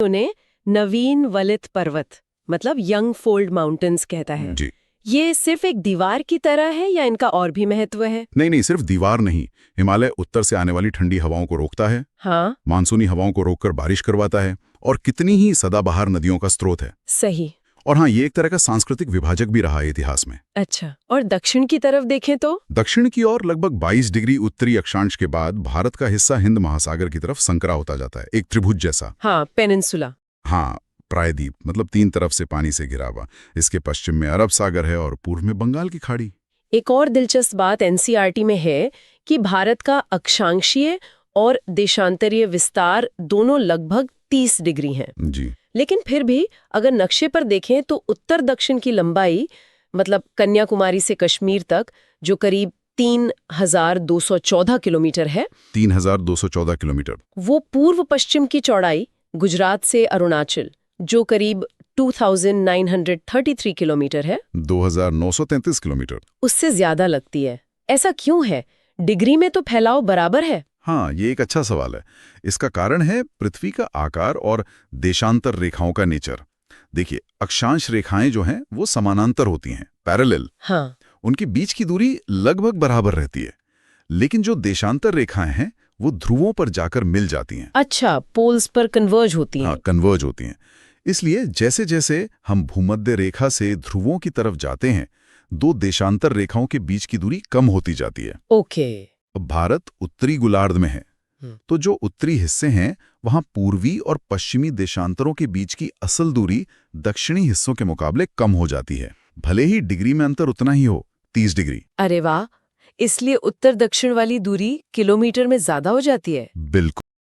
उन्हें नवीन वलित पर्वत मतलब यंग फोल्ड माउंटेन्स कहता है। जी। ये सिर्फ एक दीवार की तरह है या इनका और भी महत्व है? नहीं, सिर्फ दीवार नहीं। हिमालय उत्तर से आने वाली ठंडी हवाओं को रोकता है, हाँ, मानसूनी हवाओं को रोककर बारिश करवाता है और कितनी ही सदाबहार नदियों का स्रोत है। सही। और हाँ, ये एक तरह का सांस्कृतिक विभाजक भी रहा है इतिहास में। अच्छा, और दक्षिण की तरफ देखें तो? दक्षिण की ओर लगभग 22 डिग्री उत्तरी अक्षांश के बाद भारत का हिस्सा हिंद महासागर की तरफ संकरा होता जाता है, एक त्रिभुज जैसा। हाँ, पेनिनसुला। हाँ, प्रायद्वीप मतलब 3 तरफ से पानी से घिरा हुआ। इसके पश्चिम में अरब सागर है और पूर्व में बंगाल की खाड़ी। एक और दिलचस्प बात एनसीईआरटी में है कि भारत का अक्षांशीय और देशांतरीय विस्तार दोनों लगभग 30 डिग्री हैं। जी। लेकिन फिर भी अगर नक्शे पर देखें तो उत्तर दक्षिण की लंबाई मतलब कन्याकुमारी से कश्मीर तक जो करीब 3214 किलोमीटर है, 3214 किलोमीटर। वो पूर्व पश्चिम की चौड़ाई गुजरात से अरुणाचल जो करीब 2933 किलोमीटर है, 2933 किलोमीटर, उससे ज्यादा लगती है। ऐसा क्यों है? डिग्री में तो फैलाव बराबर है। हाँ, ये एक अच्छा सवाल है। इसका कारण है पृथ्वी का आकार और देशांतर रेखाओं का नेचर। देखिए, अक्षांश रेखाएं जो हैं वो समानांतर होती हैं, पैरेलल। हाँ, उनके बीच की दूरी लगभग बराबर रहती है। लेकिन जो देशांतर रेखाएं हैं वो ध्रुवों पर जाकर मिल जाती हैं। अच्छा, पोल्स पर कन्वर्ज होती हैं। हाँ, कन्वर्ज होती हैं। इसलिए जैसे जैसे हम भूमध्य रेखा से ध्रुवों की तरफ जाते हैं, दो देशांतर रेखाओं के बीच की दूरी कम होती जाती है। ओके। भारत उत्तरी गोलार्ध में है, तो जो उत्तरी हिस्से हैं वहां पूर्वी और पश्चिमी देशांतरों के बीच की असल दूरी दक्षिणी हिस्सों के मुकाबले कम हो जाती है, भले ही डिग्री में अंतर उतना ही हो, 30 डिग्री। अरे वाह, इसलिए उत्तर दक्षिण वाली दूरी किलोमीटर में ज्यादा हो जाती है। बिल्कुल।